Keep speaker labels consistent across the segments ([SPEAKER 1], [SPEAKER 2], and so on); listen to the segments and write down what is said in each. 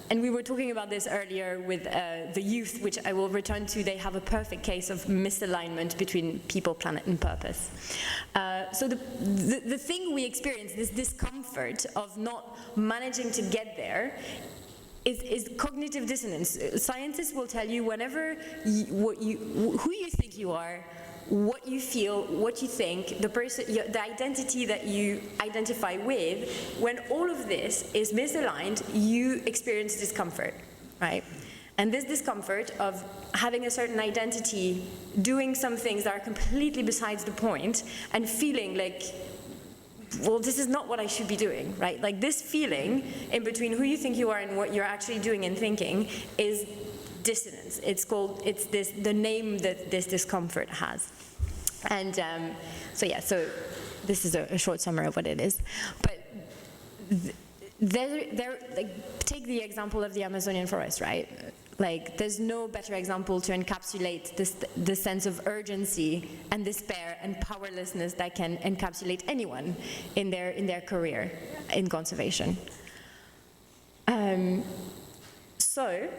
[SPEAKER 1] And we were talking about this earlier with the youth, which I will return to. They have a perfect case of misalignment between people, planet, and purpose. So the thing we experience, this discomfort of not managing to get there, is cognitive dissonance. Scientists will tell you whenever who you think you are, what you feel, what you think, the identity that you identify with, when all of this is misaligned, you experience discomfort, right? And this discomfort of having a certain identity, doing some things that are completely besides the point, and feeling like, well, this is not what I should be doing, right? Like this feeling in between who you think you are and what you're actually doing and thinking is dissonance. It's the name that this discomfort has. And so this is a short summary of what it is. But take the example of the Amazonian forest, right? Like, there's no better example to encapsulate the sense of urgency and despair and powerlessness that can encapsulate anyone in their career in conservation. So,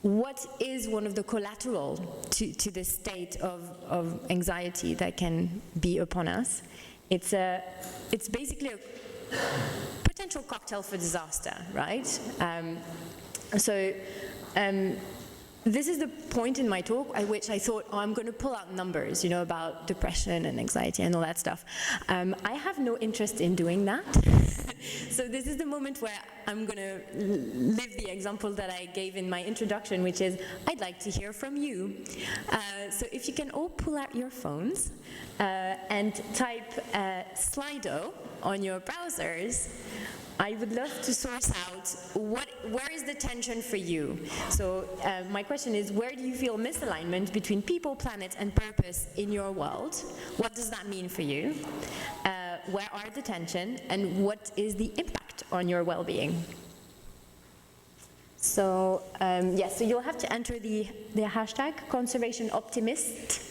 [SPEAKER 1] what is one of the collateral to this state of anxiety that can be upon us? It's basically a potential cocktail for disaster, right? This is the point in my talk at which I thought, I'm going to pull out numbers, about depression and anxiety and all that stuff. I have no interest in doing that. So this is the moment where I'm going to live the example that I gave in my introduction, which is, I'd like to hear from you. So if you can all pull out your phones and type Slido on your browsers, I would love to source out where is the tension for you. So my question is, where do you feel misalignment between people, planet, and purpose in your world? What does that mean for you? Where are the tension, and what is the impact on your well-being? So so you'll have to enter the hashtag Conservation Optimist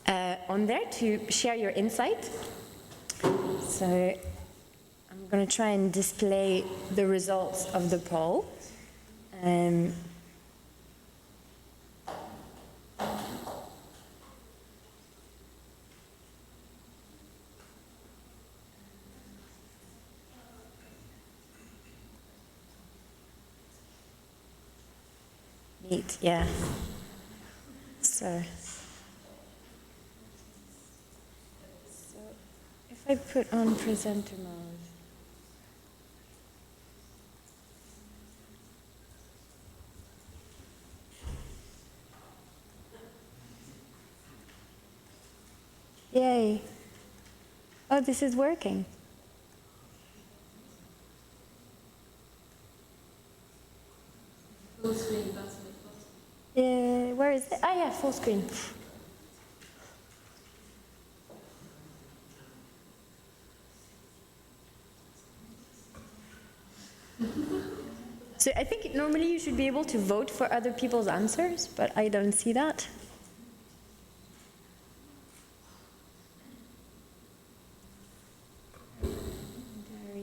[SPEAKER 1] on there to share your insight. So I'm going to try and display the results of the poll. Neat, yeah. So if I put on presenter mode. Yay. Oh, this is working.
[SPEAKER 2] Full screen button.
[SPEAKER 1] Yeah, where is it? Ah, yeah, full screen. So I think normally you should be able to vote for other people's answers, but I don't see that.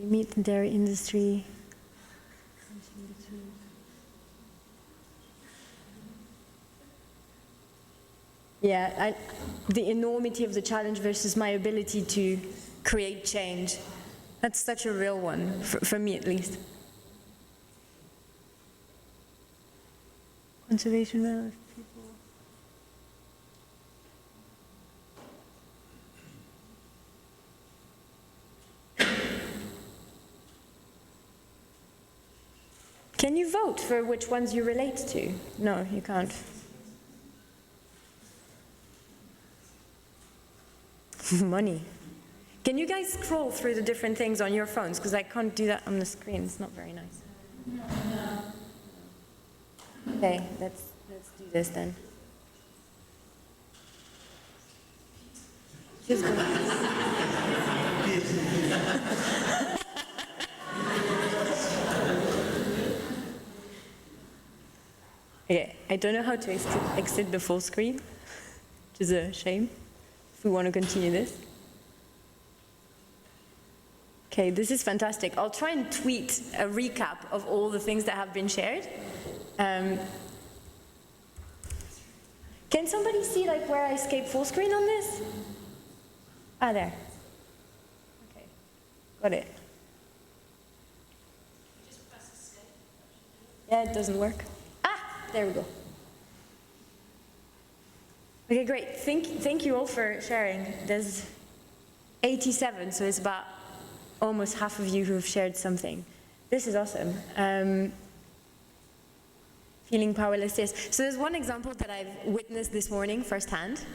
[SPEAKER 1] Meat and dairy industry. Yeah, the enormity of the challenge versus my ability to create change. That's such a real one, for me at least. Conservation of people. Can you vote for which ones you relate to? No, you can't. Money. Can you guys scroll through the different things on your phones? Because I can't do that on the screen. It's not very nice. Okay, let's do this then. Just go. Okay, I don't know how to exit the full screen, which is a shame, if we want to continue this. Okay, this is fantastic. I'll try and tweet a recap of all the things that have been shared. Can somebody see like where I escaped full screen on this? Ah, there. Okay, got it. Yeah, it doesn't work. Ah, there we go. Okay, great. Thank you all for sharing. There's 87, so it's about almost half of you who have shared something. This is awesome. Feeling powerless, yes. So there's one example that I've witnessed this morning firsthand.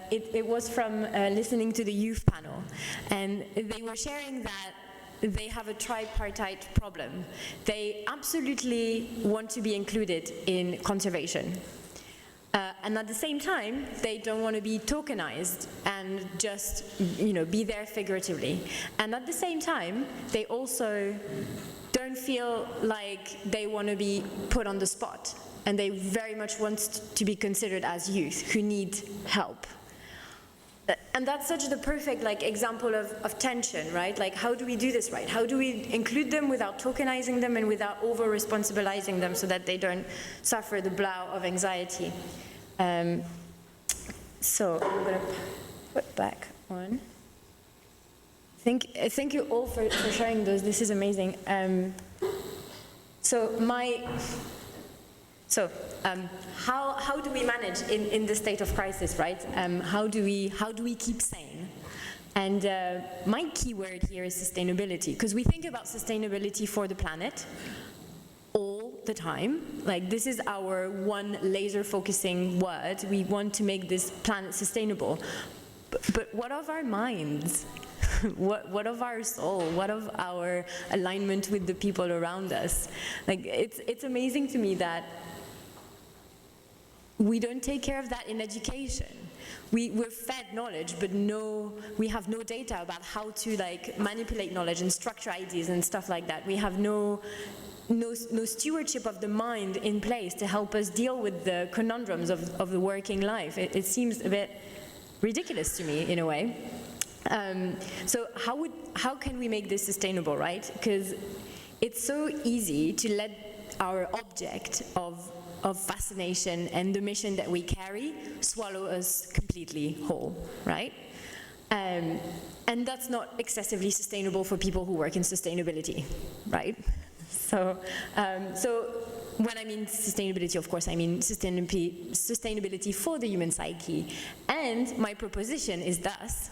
[SPEAKER 1] It was from listening to the youth panel, and they were sharing that they have a tripartite problem. They absolutely want to be included in conservation. And at the same time, they don't want to be tokenized and just, be there figuratively. And at the same time, they also don't feel like they want to be put on the spot. And they very much want to be considered as youth who need help. And that's such the perfect example of tension, right? Like, how do we do this right? How do we include them without tokenizing them and without over-responsibilizing them so that they don't suffer the blow of anxiety? So I'm going to put back on. Thank you all for sharing those. This is amazing. How do we manage in the state of crisis, right? How do we keep sane? And my key word here is sustainability, because we think about sustainability for the planet all the time. Like, this is our one laser focusing word. We want to make this planet sustainable. But what of our minds? What of our soul? What of our alignment with the people around us? Like, it's amazing to me that we don't take care of that in education. We're fed knowledge, but we have no data about how to manipulate knowledge and structure ideas and stuff like that. We have no stewardship of the mind in place to help us deal with the conundrums of the working life. It seems a bit ridiculous to me in a way. So how can we make this sustainable, right? Because it's so easy to let our object of fascination and the mission that we carry swallow us completely whole, right? And that's not excessively sustainable for people who work in sustainability, right? So when I mean sustainability, of course, I mean sustainability for the human psyche. And my proposition is thus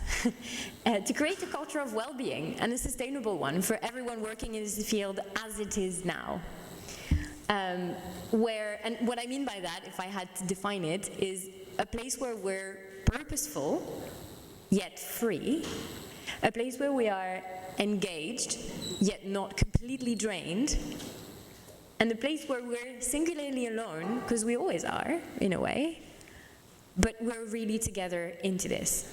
[SPEAKER 1] to create a culture of well-being, and a sustainable one for everyone working in this field as it is now. And what I mean by that, if I had to define it, is a place where we're purposeful, yet free, a place where we are engaged, yet not completely drained, and a place where we're singularly alone, because we always are, in a way, but we're really together into this.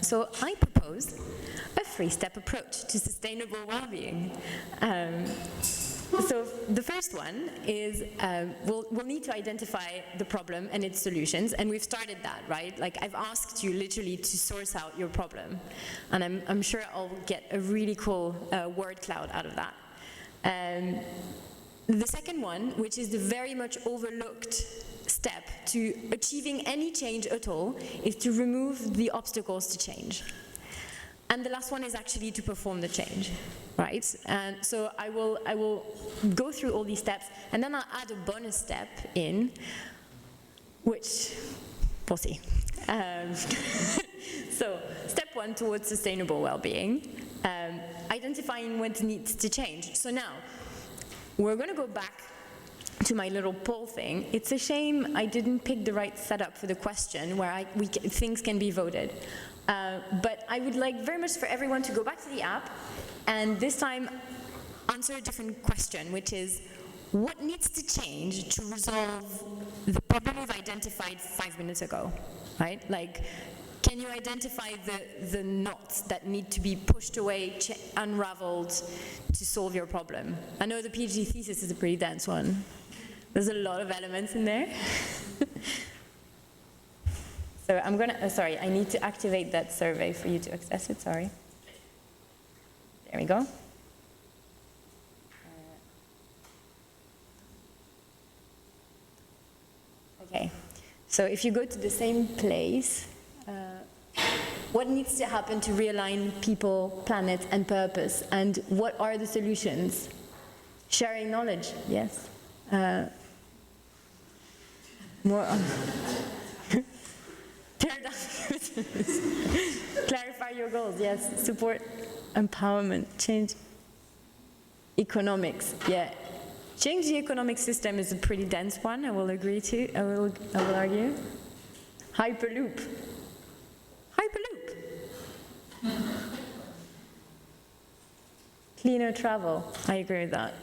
[SPEAKER 1] So I propose a 3-step approach to sustainable well-being. So the first one is we'll need to identify the problem and its solutions, and we've started that, right? Like, I've asked you literally to source out your problem, and I'm sure I'll get a really cool word cloud out of that. The second one, which is the very much overlooked step to achieving any change at all, is to remove the obstacles to change. And the last one is actually to perform the change, right? And so I will go through all these steps, and then I'll add a bonus step in, which we'll see. So step 1 towards sustainable well-being, identifying what needs to change. So now, we're going to go back to my little poll thing. It's a shame I didn't pick the right setup for the question where things can be voted. But I would like very much for everyone to go back to the app and this time answer a different question, which is, what needs to change to resolve the problem we've identified 5 minutes ago, right? Like, can you identify the knots that need to be pushed away, unraveled to solve your problem? I know the PhD thesis is a pretty dense one. There's a lot of elements in there. So I'm gonna, sorry, I need to activate that survey for you to access it, sorry. There we go. Okay, so if you go to the same place, what needs to happen to realign people, planet, and purpose? And what are the solutions? Sharing knowledge, yes. More on paradigm clarify your goals, yes. Support empowerment, change economics, yeah. Change the economic system is a pretty dense one, I will agree to, I will argue. Hyperloop. Cleaner travel, I agree with that.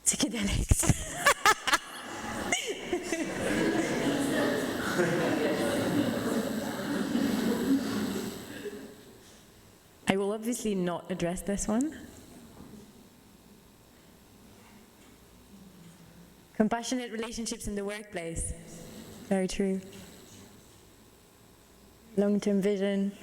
[SPEAKER 1] Psychedelics. I will obviously not address this one. Compassionate relationships in the workplace. Very true. Long-term vision.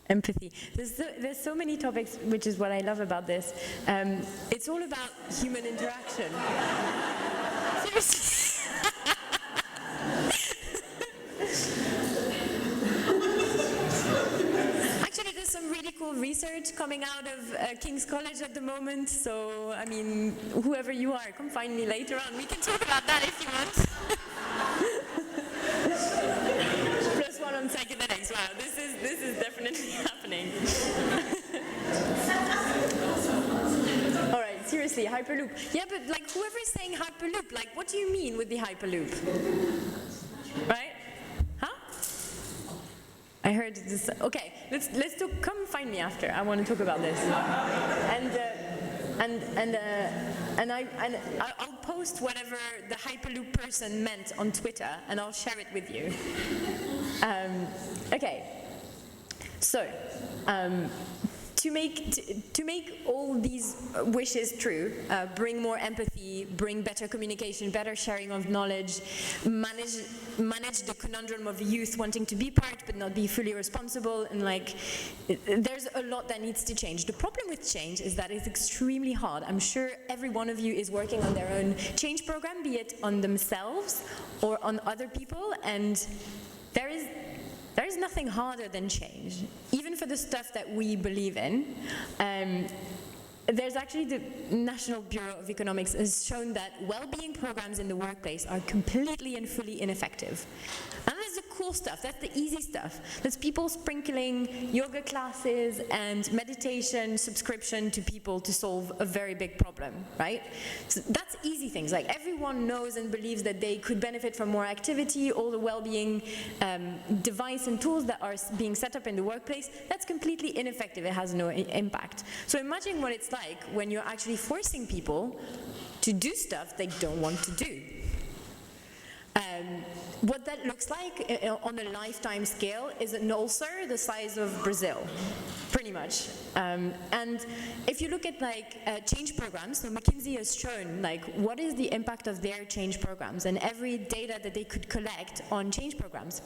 [SPEAKER 1] Empathy. There's so many topics, which is what I love about this. It's all about human interaction. Seriously. Actually, there's some really cool research coming out of King's College at the moment. So, I mean, whoever you are, come find me later on. We can talk about that if you want. +1 on psychedelics. Wow, this is definitely happening. All right, seriously, Hyperloop. Yeah, but like whoever is saying Hyperloop, like what do you mean with the Hyperloop? Right? Huh? I heard this. Okay, let's talk. Come find me after. I want to talk about this. And I'll post whatever the Hyperloop person meant on Twitter, and I'll share it with you. Okay, so to make all these wishes true, bring more empathy, bring better communication, better sharing of knowledge, manage the conundrum of youth wanting to be part but not be fully responsible, and like there's a lot that needs to change. The problem with change is that it's extremely hard. I'm sure every one of you is working on their own change program, be it on themselves or on other people, and there is nothing harder than change, even for the stuff that we believe in. There's actually the National Bureau of Economics has shown that well-being programs in the workplace are completely and fully ineffective. And that's the cool stuff, that's the easy stuff. That's people sprinkling yoga classes and meditation subscription to people to solve a very big problem, right? So that's easy things, like everyone knows and believes that they could benefit from more activity, all the well-being device and tools that are being set up in the workplace, that's completely ineffective, it has no impact. So imagine what it's like when you're actually forcing people to do stuff they don't want to do. What that looks like on a lifetime scale is an ulcer the size of Brazil, pretty much. And if you look at like change programs, so McKinsey has shown like what is the impact of their change programs and every data that they could collect on change programs.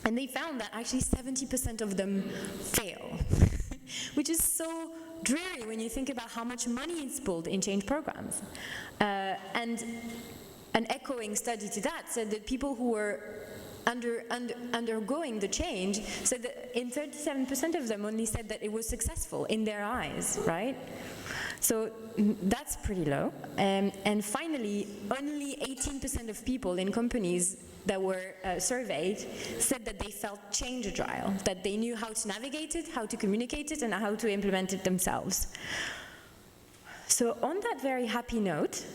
[SPEAKER 1] And they found that actually 70% of them fail, which is so dreary when you think about how much money is pulled in change programs. And an echoing study to that said that people who were undergoing the change said that in 37% of them only said that it was successful in their eyes, right? So that's pretty low. And finally, only 18% of people in companies that were surveyed said that they felt change agile, that they knew how to navigate it, how to communicate it, and how to implement it themselves. So on that very happy note,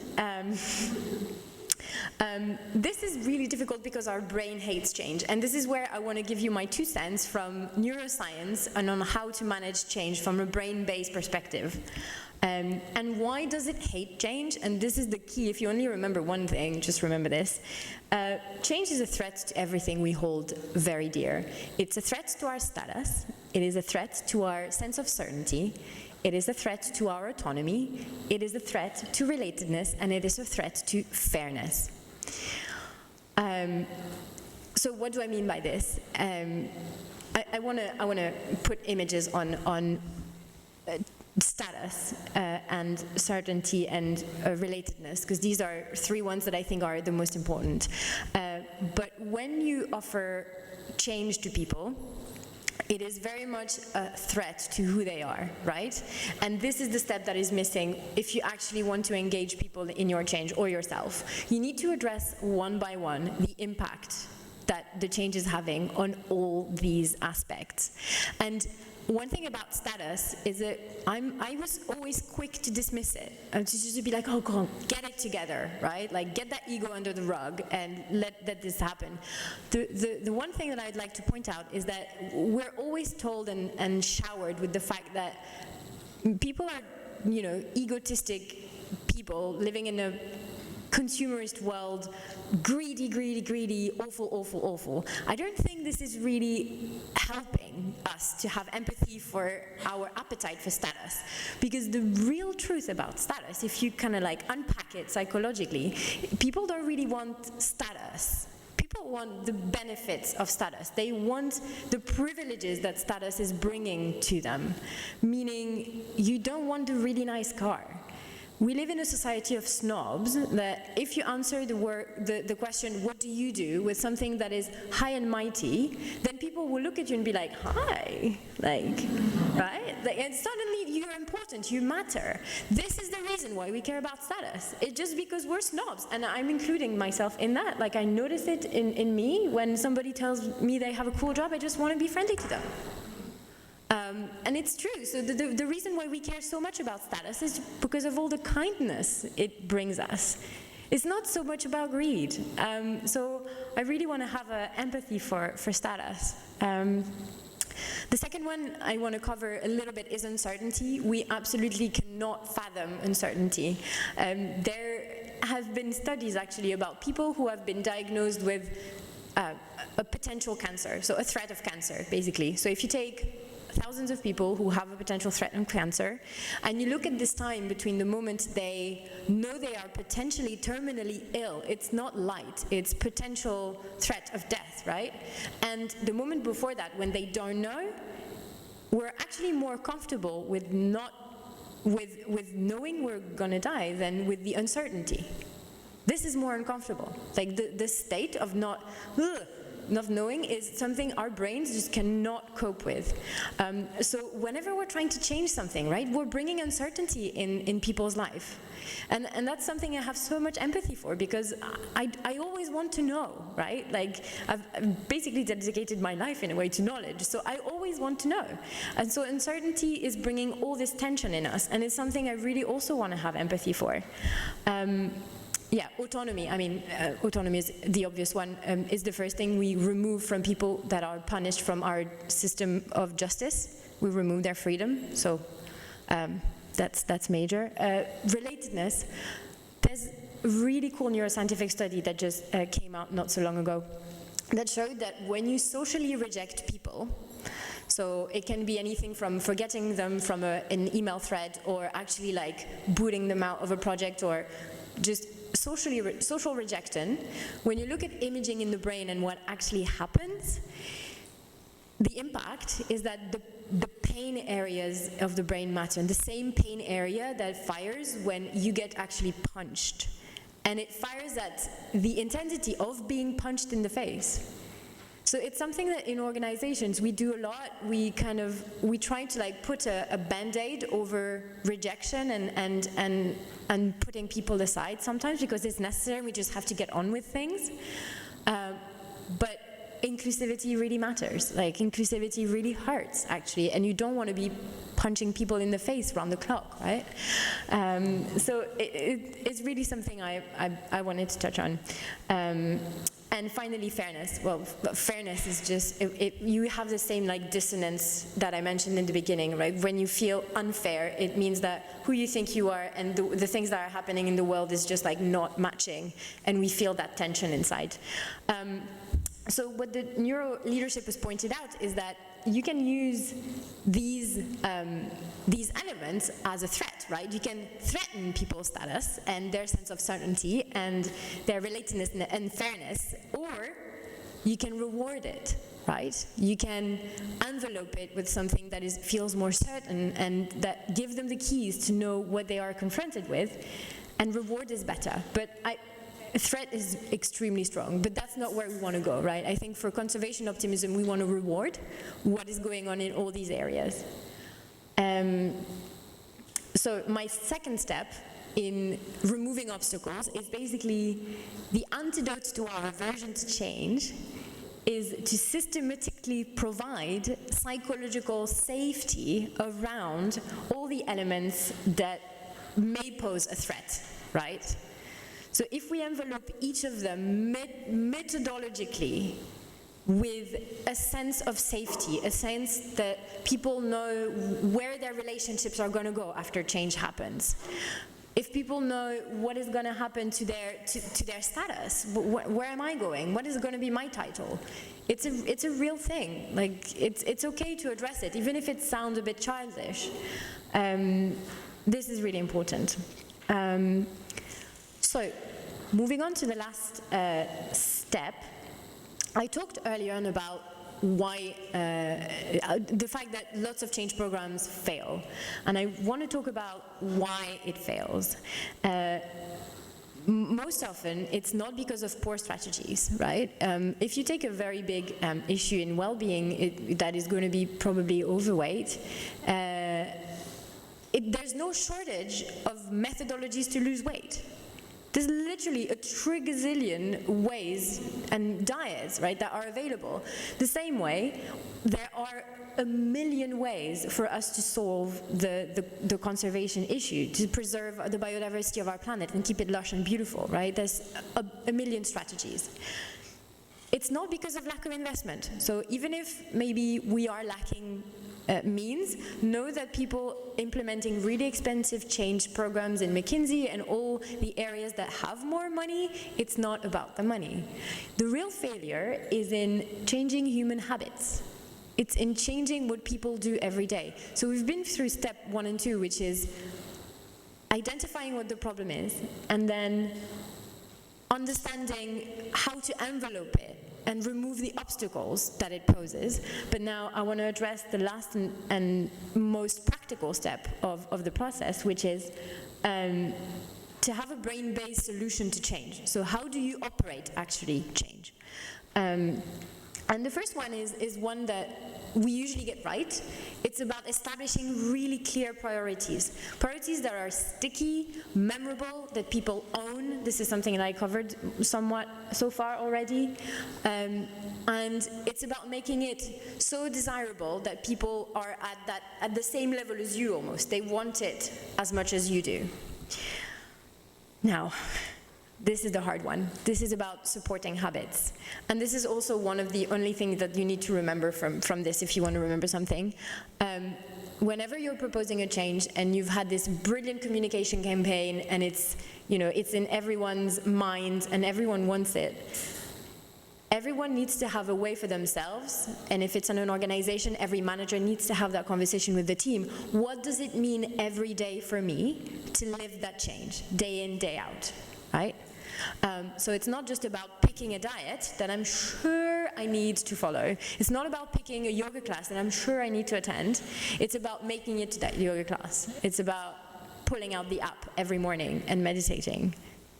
[SPEAKER 1] this is really difficult because our brain hates change, and this is where I want to give you my 2 cents from neuroscience and on how to manage change from a brain-based perspective. And why does it hate change? And this is the key. If you only remember one thing, just remember this. Change is a threat to everything we hold very dear. It's a threat to our status. It is a threat to our sense of certainty. It is a threat to our autonomy. It is a threat to relatedness, and it is a threat to fairness. So what do I mean by this? I want to put images on status and certainty and relatedness, because these are three ones that I think are the most important. But when you offer change to people, it is very much a threat to who they are, right? And this is the step that is missing if you actually want to engage people in your change or yourself. You need to address one by one the impact that the change is having on all these aspects. And one thing about status is that I was always quick to dismiss it, to just be like, oh, go on, get it together, right? Like, get that ego under the rug and let this happen. The one thing that I'd like to point out is that we're always told and showered with the fact that people are, egotistic people living in a consumerist world, greedy, awful. I don't think this is really helping us to have empathy for our appetite for status. Because the real truth about status, if you kind of like unpack it psychologically, people don't really want status. People want the benefits of status. They want the privileges that status is bringing to them. Meaning, you don't want a really nice car. We live in a society of snobs that if you answer the question, what do you do, with something that is high and mighty, then people will look at you and be like, hi, like, right? Like, and suddenly you're important, you matter. This is the reason why we care about status. It's just because we're snobs, and I'm including myself in that. Like, I notice it in me when somebody tells me they have a cool job, I just want to be friendly to them. And it's true. So the reason why we care so much about status is because of all the kindness it brings us. It's not so much about greed. So I really want to have empathy for status. The second one I want to cover a little bit is uncertainty. We absolutely cannot fathom uncertainty. There have been studies actually about people who have been diagnosed with a potential cancer, so a threat of cancer, basically. So if you take thousands of people who have a potential threat of cancer, and you look at this time between the moment they know they are potentially terminally ill, it's not light, it's potential threat of death, right? And the moment before that, when they don't know, we're actually more comfortable with knowing we're gonna die than with the uncertainty. This is more uncomfortable. Like the state of not knowing is something our brains just cannot cope with. So whenever we're trying to change something, right, we're bringing uncertainty in people's life. And that's something I have so much empathy for, because I always want to know, right? Like, I've basically dedicated my life in a way to knowledge, so I always want to know. And so uncertainty is bringing all this tension in us, and it's something I really also want to have empathy for. Yeah, autonomy. I mean, autonomy is the obvious one. Is the first thing we remove from people that are punished from our system of justice. We remove their freedom. So that's major. Relatedness. There's a really cool neuroscientific study that just came out not so long ago that showed that when you socially reject people, so it can be anything from forgetting them from an email thread, or actually like booting them out of a project, or just social rejection. When you look at imaging in the brain and what actually happens, the impact is that the pain areas of the brain matter, and the same pain area that fires when you get actually punched. And it fires at the intensity of being punched in the face. So it's something that in organizations we do a lot. We try to like put a band-aid over rejection and putting people aside sometimes because it's necessary. We just have to get on with things. But inclusivity really matters. Like, inclusivity really hurts, actually, and you don't want to be punching people in the face round the clock, right? So it's really something I wanted to touch on. And finally, fairness. Well, fairness is just, you have the same like dissonance that I mentioned in the beginning, right? When you feel unfair, it means that who you think you are and the things that are happening in the world is just like not matching, and we feel that tension inside. So what the neuro leadership has pointed out is that you can use these elements as a threat, right? You can threaten people's status and their sense of certainty and their relatedness and fairness, or you can reward it, right? You can envelope it with something that feels more certain and that gives them the keys to know what they are confronted with, and reward is better. But threat is extremely strong, but that's not where we want to go, right? I think for conservation optimism, we want to reward what is going on in all these areas. So my second step in removing obstacles is basically the antidote to our aversion to change is to systematically provide psychological safety around all the elements that may pose a threat, right? So if we envelope each of them methodologically with a sense of safety, a sense that people know where their relationships are going to go after change happens, if people know what is going to happen to their status, where am I going? What is going to be my title? It's a real thing. Like, it's okay to address it, even if it sounds a bit childish. This is really important. So, moving on to the last step, I talked earlier on about why, the fact that lots of change programs fail, and I want to talk about why it fails. Most often, it's not because of poor strategies, right? If you take a very big issue in well-being that is going to be probably overweight, there's no shortage of methodologies to lose weight. There's literally a trillion ways and diets, right, that are available. The same way, there are a million ways for us to solve the conservation issue, to preserve the biodiversity of our planet and keep it lush and beautiful, right? There's a million strategies. It's not because of lack of investment. So even if maybe we are lacking means, know that people implementing really expensive change programs in McKinsey and all the areas that have more money, it's not about the money. The real failure is in changing human habits. It's in changing what people do every day. So we've been through step 1 and 2, which is identifying what the problem is, and then understanding how to envelope it and remove the obstacles that it poses. But now I want to address the last and most practical step of the process, which is to have a brain-based solution to change. So how do you operate actually change? And the first one is one that we usually get right. It's about establishing really clear priorities. Priorities that are sticky, memorable, that people own. This is something that I covered somewhat so far already. And it's about making it so desirable that people are at the same level as you almost. They want it as much as you do. Now, this is the hard one. This is about supporting habits. And this is also one of the only things that you need to remember from this if you want to remember something. Whenever you're proposing a change and you've had this brilliant communication campaign and it's in everyone's mind and everyone wants it, everyone needs to have a way for themselves, and if it's in an organization, every manager needs to have that conversation with the team. What does it mean every day for me to live that change, day in, day out? Right? So it's not just about picking a diet that I'm sure I need to follow. It's not about picking a yoga class that I'm sure I need to attend. It's about making it to that yoga class. It's about pulling out the app every morning and meditating,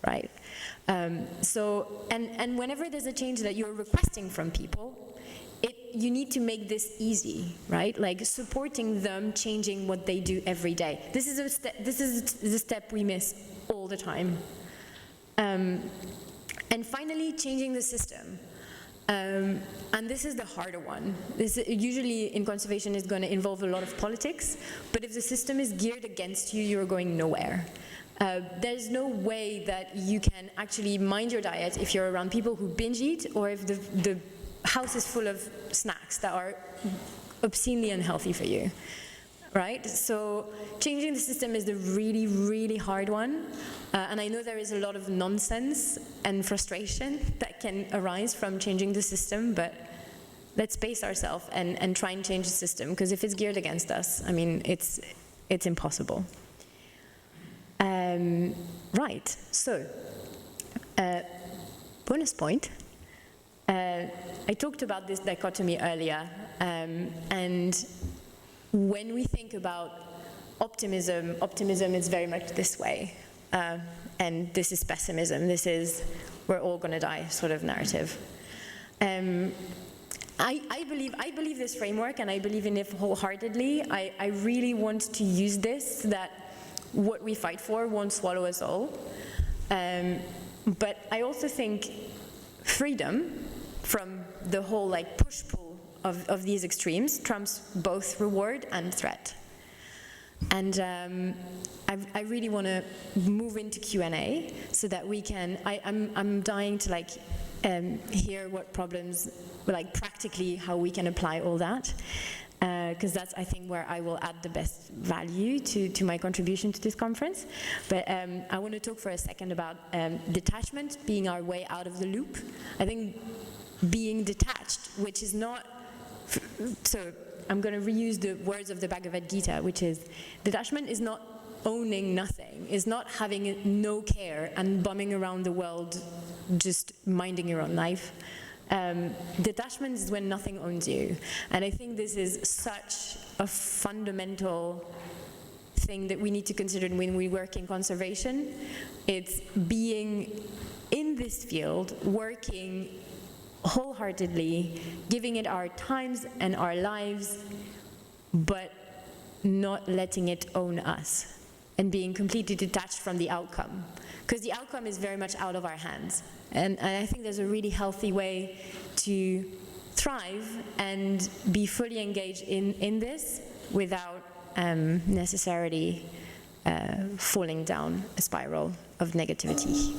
[SPEAKER 1] right? And whenever there's a change that you're requesting from people, you need to make this easy, right? Like supporting them, changing what they do every day. This is the step we miss all the time. And finally, changing the system. And this is the harder one. This usually in conservation is going to involve a lot of politics, but if the system is geared against you, you're going nowhere. There's no way that you can actually mind your diet if you're around people who binge eat, or if the house is full of snacks that are obscenely unhealthy for you, right? So changing the system is the really, really hard one. And I know there is a lot of nonsense and frustration that can arise from changing the system, but let's pace ourselves and try and change the system, because if it's geared against us, I mean, it's impossible. Right, so, bonus point. I talked about this dichotomy earlier, and when we think about optimism is very much this way, and this is pessimism, this is we're all gonna die sort of narrative. I believe this framework, and I believe in it wholeheartedly. I really want to use this, that what we fight for won't swallow us all. But I also think freedom from the whole like push-pull of these extremes trumps both reward and threat. And I really want to move into Q&A so that we can, I'm dying to like hear what problems, like practically how we can apply all that. Because that's, I think, where I will add the best value to my contribution to this conference. But I want to talk for a second about detachment being our way out of the loop. I think being detached, which is not, so I'm going to reuse the words of the Bhagavad Gita, which is, detachment is not owning nothing, is not having no care and bumming around the world, just minding your own life. Detachment is when nothing owns you. And I think this is such a fundamental thing that we need to consider when we work in conservation. It's being in this field, working wholeheartedly, giving it our times and our lives, but not letting it own us, and being completely detached from the outcome. Because the outcome is very much out of our hands. And I think there's a really healthy way to thrive and be fully engaged in this without necessarily falling down a spiral of negativity.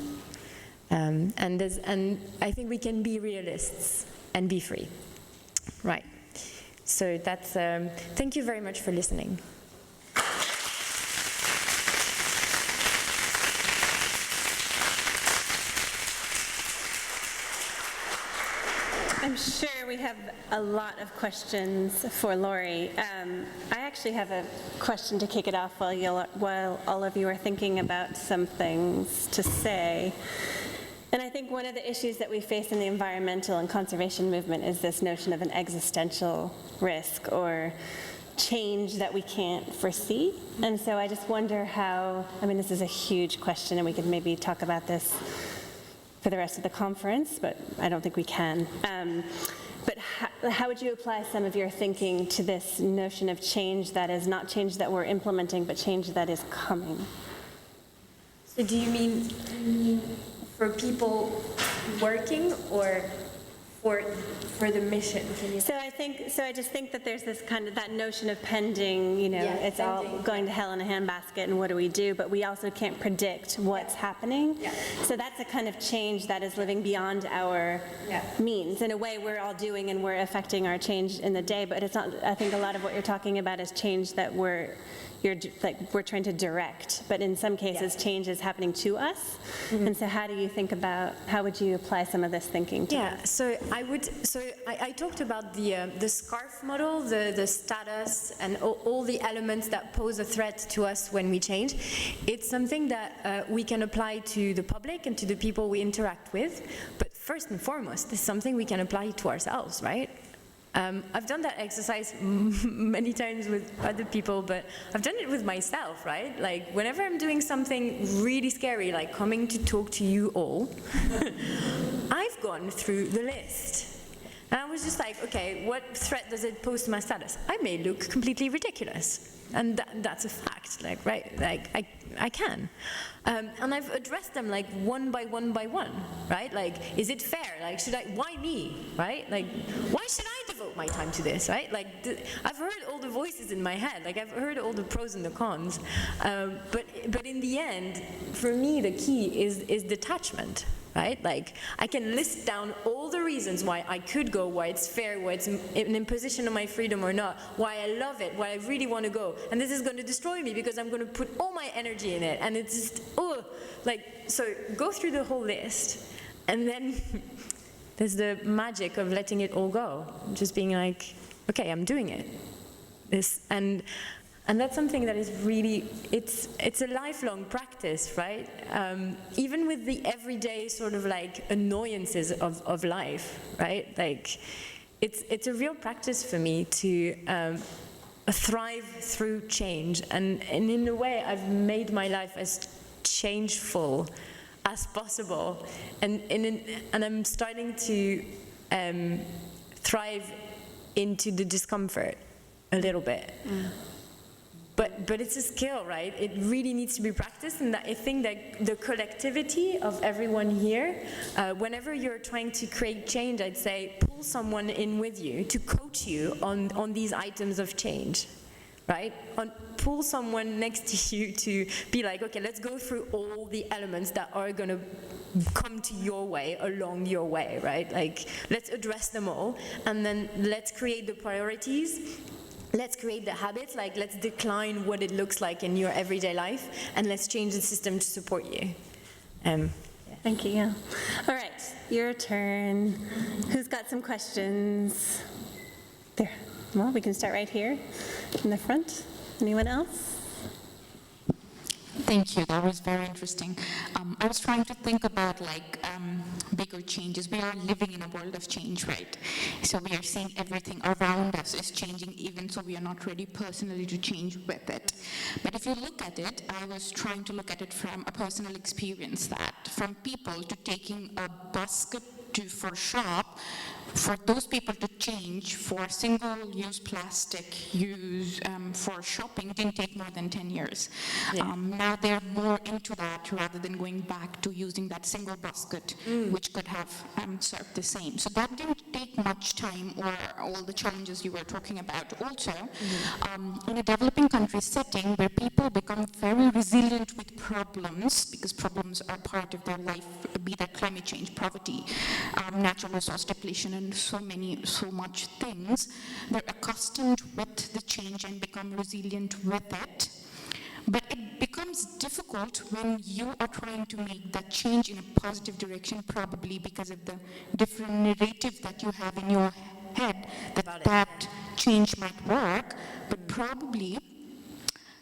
[SPEAKER 1] And I think we can be realists and be free. Right. So that's, thank you very much for listening.
[SPEAKER 2] I'm sure we have a lot of questions for Laurie. I actually have a question to kick it off while all of you are thinking about some things to say. And I think one of the issues that we face in the environmental and conservation movement is this notion of an existential risk or change that we can't foresee. And so I just wonder how, I mean, this is a huge question, and we could maybe talk about this for the rest of the conference, but I don't think we can. But how would you apply some of your thinking to this notion of change that is not change that we're implementing, but change that is coming?
[SPEAKER 1] So do you mean for people working, or for the mission?
[SPEAKER 2] So I just think that there's this kind of that notion of pending, you know, it's all going to hell in a handbasket, and what do we do? But we also can't predict what's happening. Yeah. So that's a kind of change that is living beyond our means. In a way, we're all doing, and we're affecting our change in the day. But it's not. I think a lot of what you're talking about is change that we're trying to direct, but in some cases change is happening to us. Mm-hmm. And so how do you think about, how would you apply some of this thinking to that?
[SPEAKER 1] So I talked about the SCARF model, the status, and all the elements that pose a threat to us when we change. It's something that we can apply to the public and to the people we interact with, but first and foremost, it's something we can apply to ourselves, right? I've done that exercise many times with other people, but I've done it with myself, right? Like, whenever I'm doing something really scary, like coming to talk to you all, I've gone through the list. And I was just like, okay, what threat does it pose to my status? I may look completely ridiculous. And that's a fact, like, right? Like, I can. And I've addressed them like one by one, right? Like, is it fair? Like, why me, right? Like, why should I devote my time to this, right? Like, I've heard all the voices in my head. Like, I've heard all the pros and the cons. But in the end, for me, the key is detachment. Right? Like, I can list down all the reasons why I could go, why it's fair, why it's an imposition of my freedom or not, why I love it, why I really want to go. And this is going to destroy me because I'm going to put all my energy in it. And it's just, so go through the whole list. And then there's the magic of letting it all go. Just being like, okay, I'm doing it. And that's something that is really, it's a lifelong practice, right? Even with the everyday sort of like annoyances of life, right? Like, it's a real practice for me to thrive through change. And in a way, I've made my life as changeful as possible. And I'm starting to thrive into the discomfort a little bit. But it's a skill, right? It really needs to be practiced, and I think that the collectivity of everyone here, whenever you're trying to create change, I'd say pull someone in with you to coach you on these items of change, right? Pull someone next to you to be like, okay, let's go through all the elements that are going to come to your way, along your way, right? Like, let's address them all, and then let's create the priorities. Let's create the habits, like let's decline what it looks like in your everyday life, and let's change the system to support you.
[SPEAKER 2] Thank you. Yeah. All right, your turn. Who's got some questions? There. Well, we can start right here in the front. Anyone else?
[SPEAKER 3] Thank you. That was very interesting. I was trying to think about bigger changes. We are living in a world of change, right? So we are seeing everything around us is changing, even so we are not ready personally to change with it. But if you look at it, I was trying to look at it from a personal experience, that from people to taking a basket for shop, for those people to change for single-use plastic use for shopping didn't take more than 10 years. Yeah. Now they're more into that rather than going back to using that single basket, which could have served the same. So that didn't take much time, or all the challenges you were talking about. Also, in a developing country setting where people become very resilient with problems, because problems are part of their life, be that climate change, poverty, natural resource depletion, and so much things, they're accustomed with the change and become resilient with it. But it becomes difficult when you are trying to make that change in a positive direction, probably because of the different narrative that you have in your head, that change might work, but probably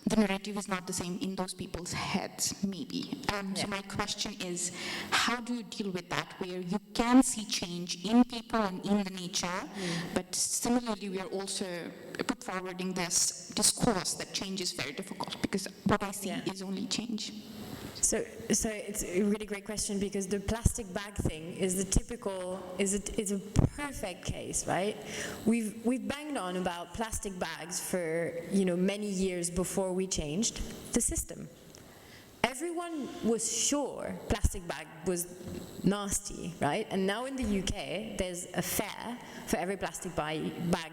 [SPEAKER 3] the narrative is not the same in those people's heads, maybe. So my question is, how do you deal with that, where you can see change in people and in the nature, but similarly we are also put forwarding this discourse that change is very difficult, because what I see is only change.
[SPEAKER 1] So it's a really great question, because the plastic bag thing is a perfect case, right? We've banged on about plastic bags for many years before we changed the system. Everyone was sure plastic bag was nasty, right? And now in the UK, there's a fare for every plastic bag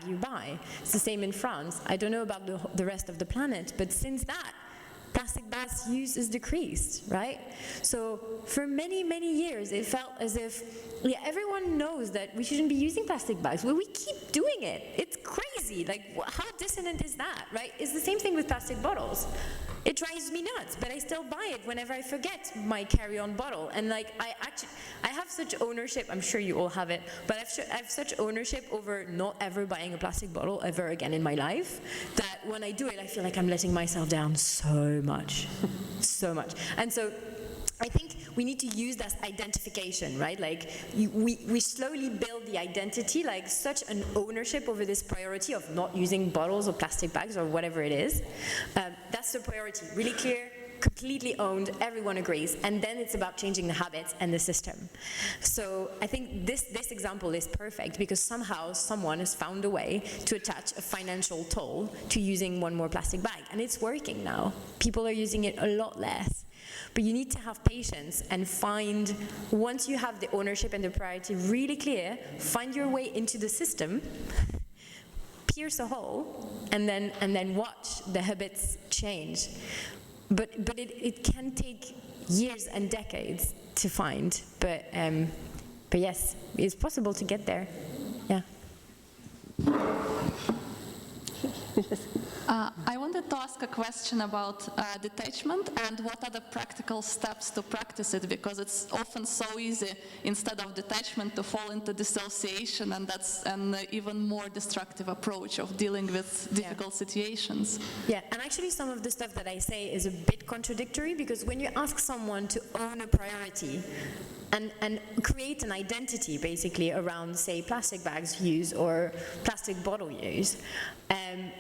[SPEAKER 1] you buy. It's the same in France. I don't know about the rest of the planet, but since that, plastic bags use is decreased, right? So for many, many years, it felt as if everyone knows that we shouldn't be using plastic bags. Well, we keep doing it. It's crazy. Like, how dissonant is that, right? It's the same thing with plastic bottles. It drives me nuts, but I still buy it whenever I forget my carry-on bottle. And I have such ownership, I'm sure you all have it, but I have such ownership over not ever buying a plastic bottle ever again in my life, that when I do it, I feel like I'm letting myself down so much, so much. And so I think we need to use that identification, right? Like, we slowly build the identity, like such an ownership over this priority of not using bottles or plastic bags or whatever it is. That's the priority. Really clear, completely owned, everyone agrees, and then it's about changing the habits and the system. So I think this example is perfect because somehow someone has found a way to attach a financial toll to using one more plastic bag, and it's working now. People are using it a lot less. But you need to have patience and find, once you have the ownership and the priority really clear, find your way into the system, pierce a hole, and then watch the habits change. But it can take years and decades to find. But yes, it's possible to get there. Yeah.
[SPEAKER 4] I wanted to ask a question about detachment and what are the practical steps to practice it, because it's often so easy, instead of detachment, to fall into dissociation, and that's an even more destructive approach of dealing with difficult situations.
[SPEAKER 1] Yeah, and actually some of the stuff that I say is a bit contradictory, because when you ask someone to own a priority and create an identity basically around, say, plastic bags use or plastic bottle use,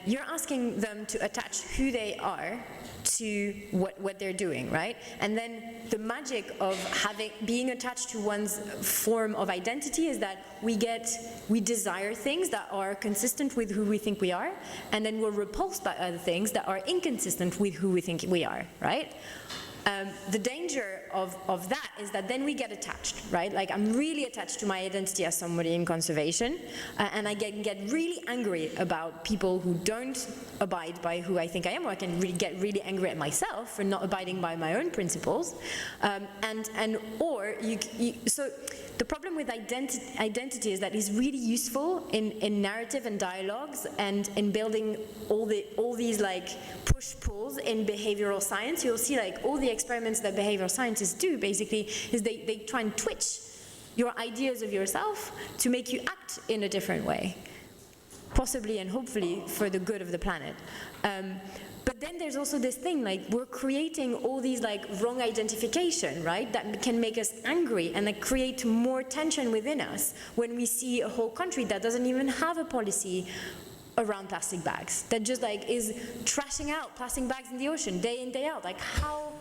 [SPEAKER 1] you're asking them to attach who they are to what they're doing, right? And then the magic of being attached to one's form of identity is that we desire things that are consistent with who we think we are, and then we're repulsed by other things that are inconsistent with who we think we are, right? The danger of that is that then we get attached, right? Like, I'm really attached to my identity as somebody in conservation, and I get really angry about people who don't abide by who I think I am, or I can get really angry at myself for not abiding by my own principles, so the problem with identity is that it's really useful in narrative and dialogues and in building all these like push-pulls in behavioral science. You'll see like all the experiments that behavioral scientists do basically is they try and twitch your ideas of yourself to make you act in a different way, possibly and hopefully for the good of the planet. But then there's also this thing, like, we're creating all these like wrong identification, right, that can make us angry and that create more tension within us when we see a whole country that doesn't even have a policy around plastic bags, that just like is trashing out plastic bags in the ocean day in, day out. Like, how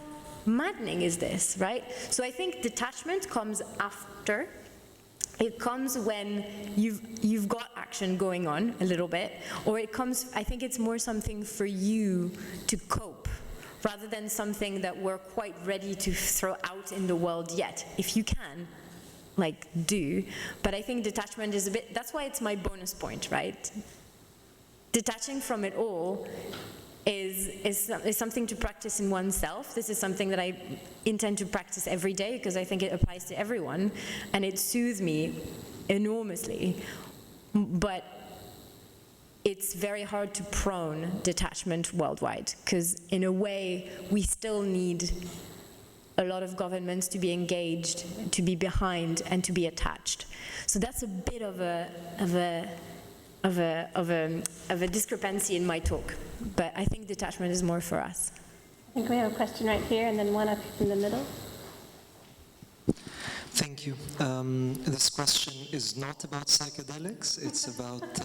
[SPEAKER 1] maddening is this, right? So I think detachment comes after. It comes when you've got action going on a little bit, or it comes, I think it's more something for you to cope, rather than something that we're quite ready to throw out in the world yet. If you can, like, do. But I think detachment is a bit, that's why it's my bonus point, right? Detaching from it all is something to practice in oneself. This is something that I intend to practice every day because I think it applies to everyone, and it soothes me enormously. But it's very hard to prone detachment worldwide, because in a way we still need a lot of governments to be engaged, to be behind, and to be attached. So that's a bit of a discrepancy in my talk, but I think detachment is more for us.
[SPEAKER 2] I think we have a question right here, and then one up in the middle.
[SPEAKER 5] Thank you. This question is not about psychedelics, it's about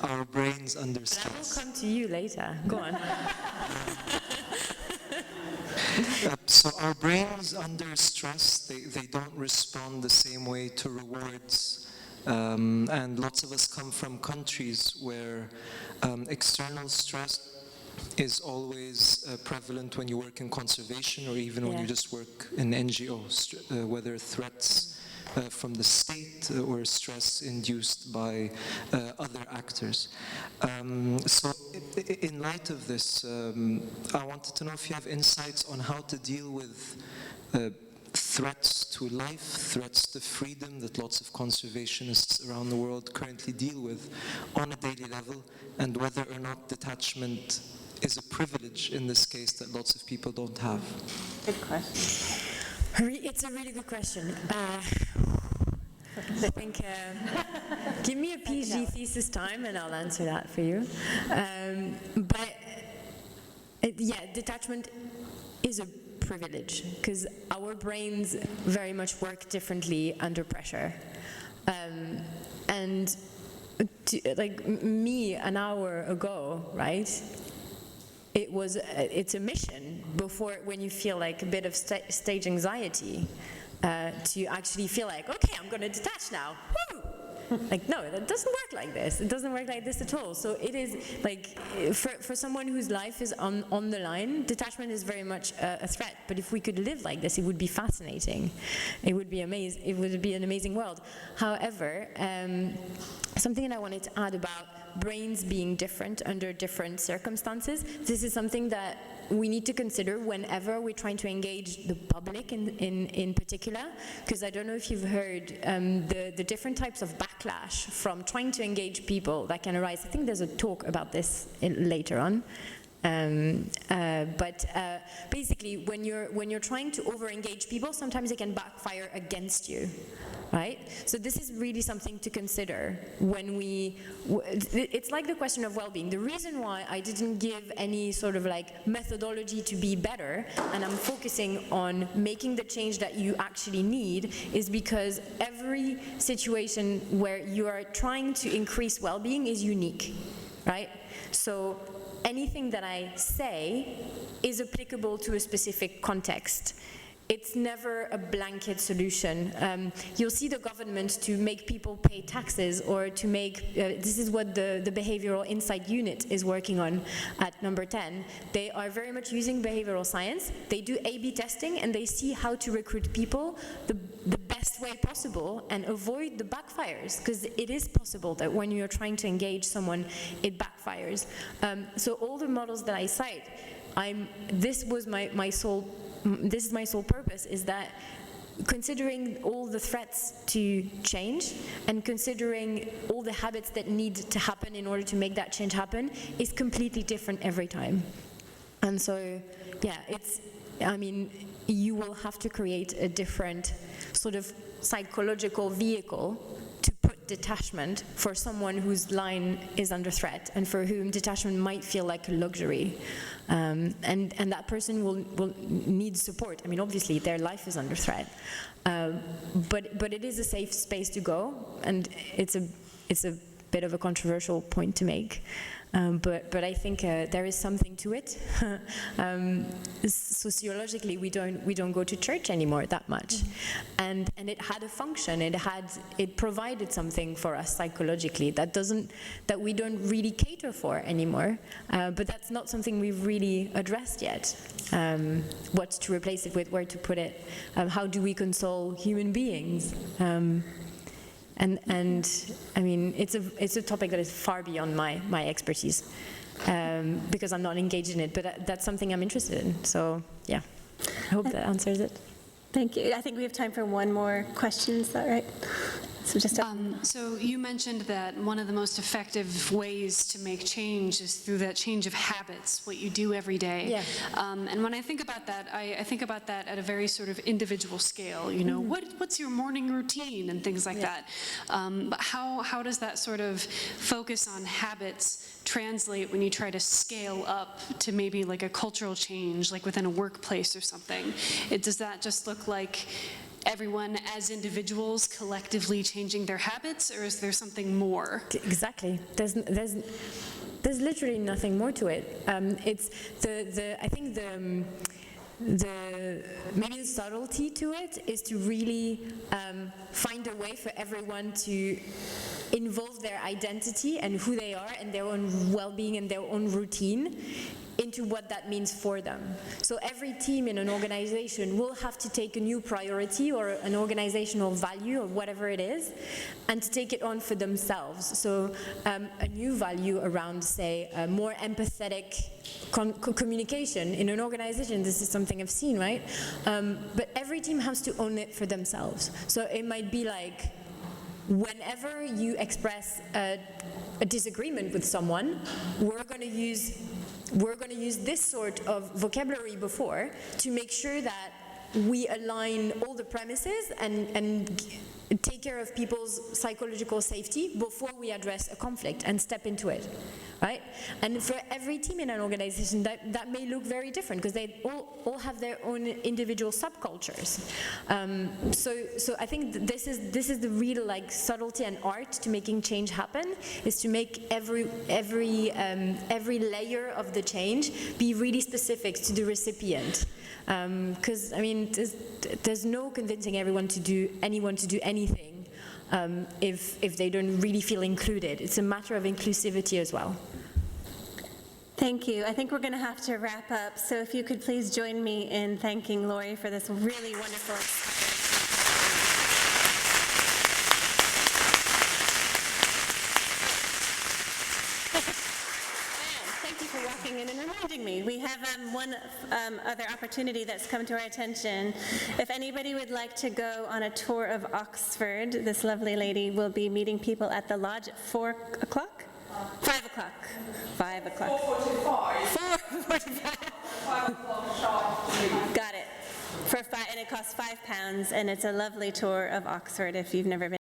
[SPEAKER 5] our brains under stress.
[SPEAKER 1] That will come to you later. Go on.
[SPEAKER 5] So our brains under stress, they don't respond the same way to rewards. And lots of us come from countries where external stress is always prevalent when you work in conservation, or even when you just work in NGOs, whether threats from the state or stress induced by other actors. So in light of this, I wanted to know if you have insights on how to deal with threats to life, threats to freedom that lots of conservationists around the world currently deal with on a daily level, and whether or not detachment is a privilege in this case that lots of people don't have.
[SPEAKER 2] Good question.
[SPEAKER 1] It's a really good question. I think, give me a PhD thesis time and I'll answer that for you. Detachment is a privilege, because our brains very much work differently under pressure. Like me an hour ago, right? it's a mission before, when you feel like a bit of stage anxiety, to actually feel like, okay, I'm going to detach now. Woo! Like, no, that doesn't work like this. It doesn't work like this at all. So it is like, for someone whose life is on the line, detachment is very much a threat. But if we could live like this, it would be fascinating. It would be amazing. It would be an amazing world. However, something that I wanted to add about brains being different under different circumstances, this is something that we need to consider whenever we're trying to engage the public in particular, because I don't know if you've heard the different types of backlash from trying to engage people that can arise. I think there's a talk about this later on. Basically, when you're trying to over-engage people, sometimes it can backfire against you, right? So this is really something to consider when it's like the question of well-being. The reason why I didn't give any sort of like methodology to be better, and I'm focusing on making the change that you actually need, is because every situation where you are trying to increase well-being is unique, right? So anything that I say is applicable to a specific context. It's never a blanket solution. You'll see the government to make people pay taxes, or to make, this is what the Behavioral Insight Unit is working on at number 10. They are very much using behavioral science. They do A/B testing, and they see how to recruit people the best way possible and avoid the backfires, because it is possible that when you're trying to engage someone, it backfires. So all the models that I cite, this is my sole purpose, is that considering all the threats to change and considering all the habits that need to happen in order to make that change happen is completely different every time. And so, yeah, you will have to create a different sort of psychological vehicle to put detachment for someone whose line is under threat and for whom detachment might feel like a luxury. And that person will need support. I mean, obviously, their life is under threat. But it is a safe space to go, and it's a bit of a controversial point to make. But I think there is something to it. Sociologically, we don't go to church anymore that much, and it had a function. It provided something for us psychologically that we don't really cater for anymore. But that's not something we've really addressed yet. What to replace it with, where to put it, how do we console human beings? And I mean, it's a topic that is far beyond my expertise, because I'm not engaged in it, but that's something I'm interested in. So yeah, I hope that answers it.
[SPEAKER 2] Thank you. I think we have time for one more question. Is that right? So just
[SPEAKER 6] so you mentioned that one of the most effective ways to make change is through that change of habits, what you do every day.
[SPEAKER 1] Yeah.
[SPEAKER 6] And when I think about that, I think about that at a very sort of individual scale. You know, what's your morning routine and things like that. But how does that sort of focus on habits translate when you try to scale up to maybe like a cultural change, like within a workplace or something? Does that just look like everyone as individuals collectively changing their habits, or is there something more?
[SPEAKER 1] Exactly. There's literally nothing more to it. It's I think the main subtlety to it is to really find a way for everyone to involve their identity and who they are and their own well-being and their own routine into what that means for them. So every team in an organization will have to take a new priority or an organizational value or whatever it is, and to take it on for themselves. So a new value around, say, more empathetic communication in an organization. This is something I've seen, right? But every team has to own it for themselves. So it might be like, whenever you express a disagreement with someone, we're going to use this sort of vocabulary before to make sure that we align all the premises and take care of people's psychological safety before we address a conflict and step into it, right? And for every team in an organization, that may look very different because they all have their own individual subcultures. So I think this is the real like subtlety and art to making change happen, is to make every layer of the change be really specific to the recipient. Because I mean, there's no convincing anyone to do anything if they don't really feel included. It's a matter of inclusivity as well.
[SPEAKER 2] Thank you. I think we're going to have to wrap up. So if you could please join me in thanking Laurie for this really wonderful experience. Thank you for walking in and reminding me. We have one other opportunity that's come to our attention. If anybody would like to go on a tour of Oxford, this lovely lady will be meeting people at the lodge at 4 o'clock? 5 o'clock. 5 o'clock. 4:45. 5 o'clock sharp. Got it. And it costs £5, and it's a lovely tour of Oxford if you've never been.